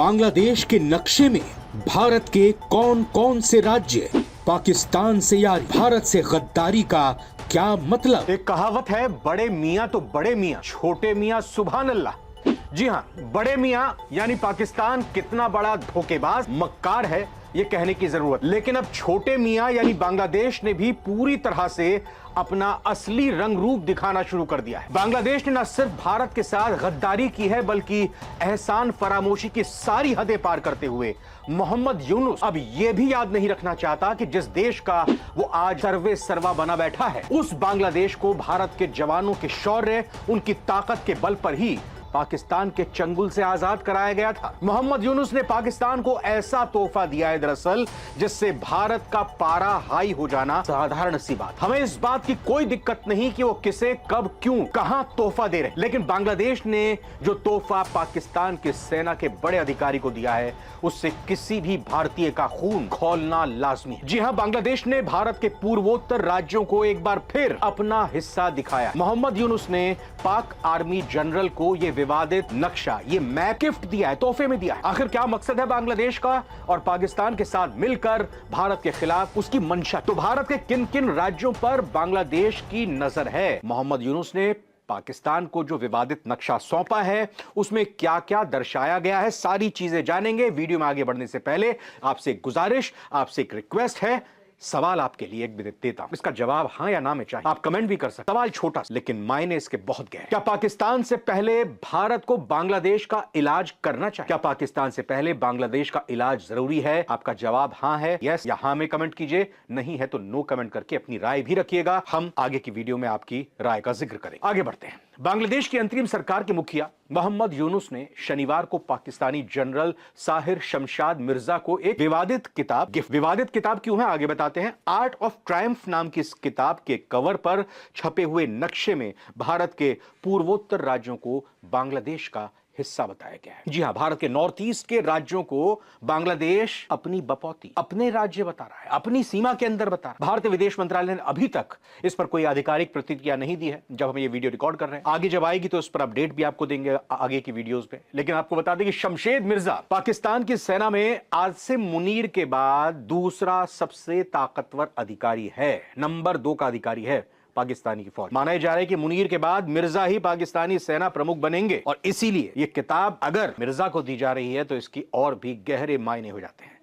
बांग्लादेश के नक्शे में भारत के कौन कौन से राज्य पाकिस्तान से या भारत से गद्दारी का क्या मतलब? एक कहावत है, बड़े मियां तो बड़े मियां, छोटे मियां सुभान अल्लाह। जी हां, बड़े मियां यानी पाकिस्तान कितना बड़ा धोखेबाज मक्कार है ये कहने की जरूरत, लेकिन अब छोटे मियां यानी बांग्लादेश ने भी पूरी तरह से अपना असली रंग रूप दिखाना शुरू कर दिया है। बांग्लादेश ने न सिर्फ भारत के साथ गद्दारी की है बल्कि एहसान फरामोशी की सारी हदें पार करते हुए मोहम्मद यूनुस अब यह भी याद नहीं रखना चाहता कि जिस देश का वो आज सर्वे सर्वा बना बैठा है, उस बांग्लादेश को भारत के जवानों के शौर्य, उनकी ताकत के बल पर ही पाकिस्तान के चंगुल से आजाद कराया गया था। मोहम्मद यूनुस ने पाकिस्तान को ऐसा तोहफा दिया है दरअसल जिससे भारत का पारा हाई हो जाना साधारण सी बात। हमें इस बात की कोई दिक्कत नहीं कि वो किसे, कब, क्यों, कहां तोहफा दे रहे, लेकिन बांग्लादेश ने जो तोहफा पाकिस्तान की सेना के बड़े अधिकारी को दिया है उससे किसी भी भारतीय का खून खौलना लाजमी है। जी हां, बांग्लादेश ने भारत के पूर्वोत्तर राज्यों को एक बार फिर अपना हिस्सा दिखाया। मोहम्मद यूनुस ने पाक आर्मी जनरल को यह विवादित नक्शा, ये मैप गिफ्ट दिया है, तोहफे में दिया है। आखिर क्या मकसद है बांग्लादेश का और पाकिस्तान के साथ मिलकर भारत के खिलाफ उसकी मंशा? तो भारत के किन किन राज्यों पर बांग्लादेश की नजर है? मोहम्मद यूनुस ने पाकिस्तान को जो विवादित नक्शा सौंपा है उसमें क्या क्या दर्शाया गया है, सारी चीजें जानेंगे। वीडियो में आगे बढ़ने से पहले आपसे एक गुजारिश, आपसे एक रिक्वेस्ट है। सवाल आपके लिए एक भी देता हूं, इसका जवाब हां या ना में चाहिए। आप कमेंट भी कर सकते। सवाल छोटा लेकिन मायने इसके बहुत गहरे। क्या पाकिस्तान से पहले भारत को बांग्लादेश का इलाज करना चाहिए? क्या पाकिस्तान से पहले बांग्लादेश का इलाज जरूरी है? आपका जवाब हां है, यस या हां में कमेंट कीजिए, नहीं है तो नो कमेंट करके अपनी राय भी रखिएगा। हम आगे की वीडियो में आपकी राय का जिक्र करेंगे। आगे बढ़ते हैं। बांग्लादेश की अंतरिम सरकार के मुखिया मोहम्मद यूनुस ने शनिवार को पाकिस्तानी जनरल साहिर शमशाद मिर्जा को एक विवादित किताब गिफ्ट। विवादित किताब क्यों है आगे बताते हैं। आर्ट ऑफ ट्रायम्फ नाम की इस किताब के कवर पर छपे हुए नक्शे में भारत के पूर्वोत्तर राज्यों को बांग्लादेश का हिस्सा बताया गया है। जी हां, भारत के नॉर्थ ईस्ट के राज्यों को बांग्लादेश अपनी बपौती, अपने राज्य बता रहा है, अपनी सीमा के अंदर बता रहा है। भारतीय विदेश मंत्रालय ने अभी तक इस पर कोई आधिकारिक प्रतिक्रिया नहीं दी है जब हम ये वीडियो रिकॉर्ड कर रहे हैं। आगे जब आएगी तो इस पर अपडेट भी आपको देंगे आगे की वीडियोस पे। लेकिन आपको बता दें कि शमशेद मिर्जा पाकिस्तान की सेना में आसिम मुनीर के बाद दूसरा सबसे ताकतवर अधिकारी है, नंबर 2 का अधिकारी है पाकिस्तानी की फौज। माना जा रहा है कि मुनीर के बाद मिर्जा ही पाकिस्तानी सेना प्रमुख बनेंगे और इसीलिए यह किताब अगर मिर्जा को दी जा रही है तो इसकी और भी गहरे मायने हो जाते हैं।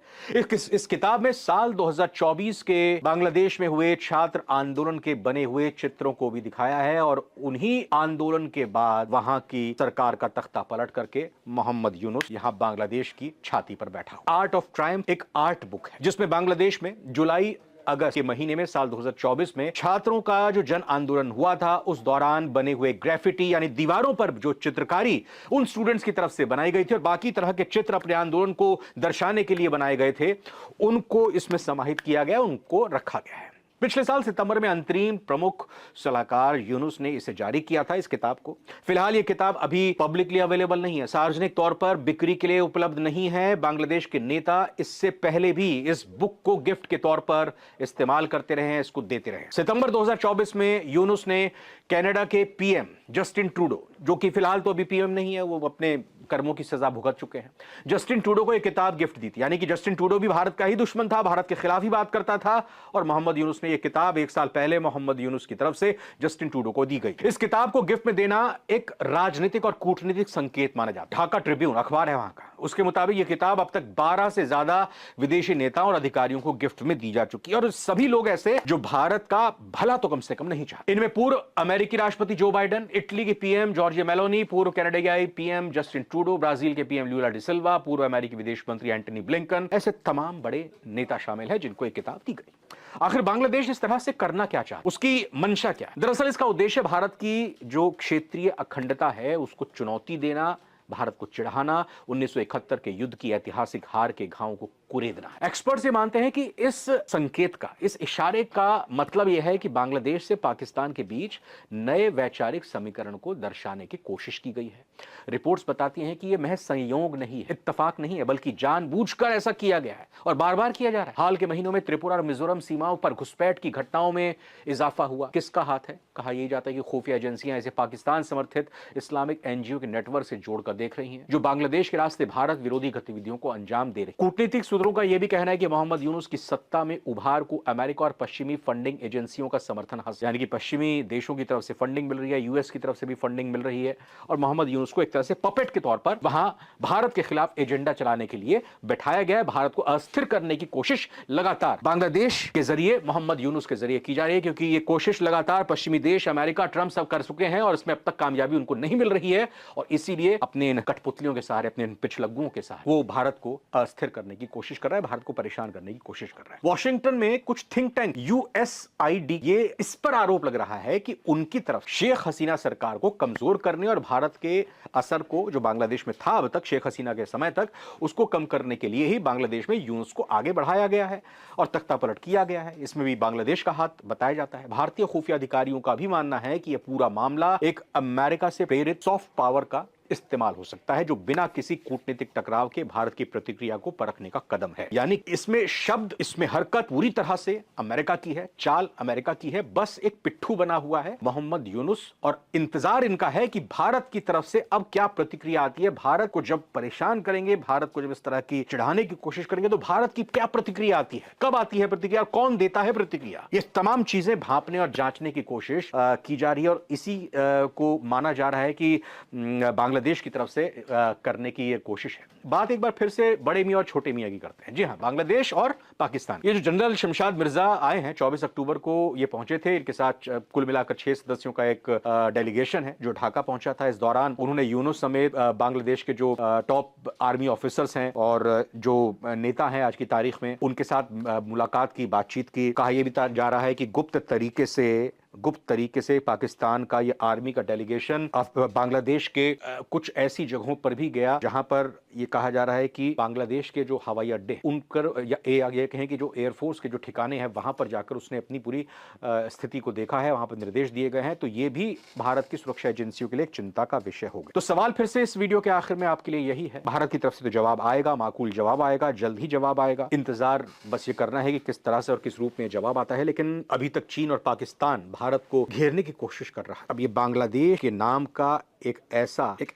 इस किताब में साल 2024 के बांग्लादेश में हुए छात्र आंदोलन के बने हुए चित्रों को भी दिखाया है और उन्हीं आंदोलन के बाद वहां की सरकार का तख्ता पलट करके मोहम्मद यूनुस यहां बांग्लादेश की छाती पर बैठा। आर्ट ऑफ ट्रायम्फ एक आर्ट बुक है जिसमें बांग्लादेश में जुलाई अगस्त के महीने में साल 2024 में छात्रों का जो जन आंदोलन हुआ था उस दौरान बने हुए ग्राफिटी यानी दीवारों पर जो चित्रकारी उन स्टूडेंट्स की तरफ से बनाई गई थी और बाकी तरह के चित्र अपने आंदोलन को दर्शाने के लिए बनाए गए थे, उनको इसमें समाहित किया गया, उनको रखा गया है। पिछले साल सितंबर में अंतरिम प्रमुख सलाहकार यूनुस ने इसे जारी किया था, इस किताब को। फिलहाल ये किताब अभी पब्लिकली अवेलेबल नहीं है, सार्वजनिक तौर पर बिक्री के लिए उपलब्ध नहीं है। बांग्लादेश के नेता इससे पहले भी इस बुक को गिफ्ट के तौर पर इस्तेमाल करते रहे हैं, इसको देते रहे। सितंबर 2024 में यूनुस ने कनाडा के पीएम जस्टिन ट्रूडो, जो कि फिलहाल तो अभी पीएम नहीं है, वो अपने कर्मों की सजा भुगत चुके हैं, जस्टिन ट्रूडो को एक किताब गिफ्ट दी थी। यानी कि जस्टिन ट्रूडो भी भारत का ही दुश्मन था, भारत के खिलाफ ही बात करता था और मोहम्मद यूनुस ने यह किताब एक साल पहले मोहम्मद यूनुस की तरफ से जस्टिन ट्रूडो को दी गई। इस किताब को गिफ्ट में देना एक राजनीतिक और कूटनीतिक संकेत माना जाता है। ढाका ट्रिब्यून अखबार है वहां का, उसके मुताबिक यह किताब अब तक 12 से ज्यादा विदेशी नेताओं और अधिकारियों को गिफ्ट में दी जा चुकी है और सभी लोग ऐसे जो भारत का भला तो कम से कम नहीं चाहते। इनमें पूर्व अमेरिकी राष्ट्रपति जो बाइडेन, इटली के पीएम जॉर्जिया मेलोनी, पूर्व कनाडाई पीएम जस्टिन ट्रूडो, ब्राजील के पीएम लूला डी सिल्वा, पूर्व अमेरिकी विदेश मंत्री एंटनी ब्लिंकन, ऐसे तमाम बड़े नेता शामिल हैं जिनको एक किताब दी गई। आखिर बांग्लादेश इस तरह से करना क्या चाहता, उसकी मंशा क्या है? दरअसल इसका उद्देश्य भारत की जो क्षेत्रीय अखंडता है उसको चुनौती देना, भारत को चिढ़ाना, 1971 के युद्ध की ऐतिहासिक हार के घावों को कुरेदना। एक्सपर्ट्स ये मानते हैं कि इस संकेत का, इस इशारे का मतलब यह है कि बांग्लादेश से पाकिस्तान के बीच नए वैचारिक समीकरण को दर्शाने की कोशिश की गई है। रिपोर्ट्स बताती हैं कि यह महज संयोग नहीं है, इत्तेफाक नहीं है, बल्कि जानबूझकर ऐसा किया गया है और बार बार किया जा रहा है। हाल के महीनों में त्रिपुरा और मिजोरम सीमाओं पर घुसपैठ की घटनाओं में इजाफा हुआ। किसका हाथ है? कहा यह जाता है कि खुफिया एजेंसियां इसे पाकिस्तान समर्थित इस्लामिक एनजीओ के नेटवर्क से जोड़कर देख रही हैं, जो बांग्लादेश के रास्ते भारत विरोधी गतिविधियों को अंजाम दे रही। कूटनीतिक सूत्रों का यह भी कहना है कि मोहम्मद यूनुस की सत्ता में उभार को अमेरिका और पश्चिमी फंडिंग एजेंसियों का समर्थन हासिल, यानी कि पश्चिमी देशों की तरफ से फंडिंग मिल रही है, यूएस की तरफ से भी फंडिंग मिल रही है और मोहम्मद यूनुस को एक तरह से पपेट के तौर पर वहां भारत के खिलाफ एजेंडा चलाने के लिए बैठाया गया है। भारत को अस्थिर करने की कोशिश लगातार बांग्लादेश के जरिए, मोहम्मद यूनुस के जरिए की जा रही है, क्योंकि ये कोशिश लगातार पश्चिमी देश, अमेरिका, ट्रंप सब कर चुके हैं और इसमें अब तक कामयाबी उनको नहीं मिल रही है और इसीलिए अपने इन कठपुतलियों के सहारे, अपने इन पिछलग्गुओं के सहारे वो भारत को अस्थिर करने की कोशिश कर रहा है, भारत को परेशान करने की कोशिश कर रहा है। वॉशिंगटन में कुछ थिंक टैंक USID ये इस पर आरोप लग रहा है कि उनकी तरफ शेख हसीना सरकार को कमजोर करने और भारत के असर को, जो बांग्लादेश में था अब तक शेख हसीना के समय तक, उसको कम करने के लिए ही बांग्लादेश में यूनुस को आगे बढ़ाया गया है और तख्तापलट किया गया है। इसमें भी बांग्लादेश का हाथ बताया जाता है। भारतीय खुफिया अधिकारियों का भी मानना है कि यह पूरा मामला एक अमेरिका से प्रेरित सॉफ्ट पावर का इस्तेमाल हो सकता है, जो बिना किसी कूटनीतिक टकराव के भारत की प्रतिक्रिया को परखने का कदम है। यानी इसमें शब्द, इसमें हरकत पूरी तरह से अमेरिका की है, चाल अमेरिका की है, बस एक पिट्ठू बना हुआ है मोहम्मद यूनुस और इंतजार इनका है कि भारत की तरफ से अब क्या प्रतिक्रिया आती है। भारत को जब परेशान करेंगे, भारत को जब इस तरह की चिढ़ाने की कोशिश करेंगे तो भारत की क्या प्रतिक्रिया आती है, कब आती है प्रतिक्रिया, कौन देता है प्रतिक्रिया, ये तमाम चीजें भांपने और जांचने की कोशिश की जा रही है और इसी को माना जा रहा है कि बांग्लादेश की तरफ से करने की ये कोशिश है। बात एक बार फिर से बड़े मियां और छोटे मियां की करते हैं। जी हां, बांग्लादेश और पाकिस्तान। ये जो जनरल शमशाद मिर्जा आए हैं 24 अक्टूबर को ये पहुंचे थे, इनके साथ कुल मिलाकर 6 सदस्यों का एक डेलीगेशन है जो ढाका पहुंचा था। इस दौरान उन्होंने यूनुस समेत बांग्लादेश के जो टॉप आर्मी ऑफिसर्स हैं और जो नेता हैं आज की तारीख में, उनके साथ मुलाकात की, बातचीत की। कहा यह भी जा रहा है कि गुप्त तरीके से पाकिस्तान का ये आर्मी का डेलीगेशन बांग्लादेश के कुछ ऐसी जगहों पर भी गया जहां पर ये कहा जा रहा है कि बांग्लादेश के जो हवाई अड्डे उनकर, या ये कहें कि जो एयरफोर्स के जो ठिकाने हैं वहां पर जाकर उसने अपनी पूरी स्थिति को देखा है, वहां पर निर्देश दिए गए हैं। तो ये भी भारत की सुरक्षा एजेंसियों के लिए एक चिंता का विषय होगा। तो सवाल फिर से इस वीडियो के आखिर में आपके लिए यही है, भारत की तरफ से तो जवाब आएगा, माकूल जवाब आएगा, जल्द ही जवाब आएगा। इंतजार बस ये करना है कि किस तरह से और किस रूप में जवाब आता है। लेकिन अभी तक चीन और पाकिस्तान भारत को घेरने की कोशिश कर रहा है। अब ये बांग्लादेश के नाम का एक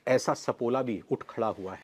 ऐसा सपोला भी उठ खड़ा हुआ है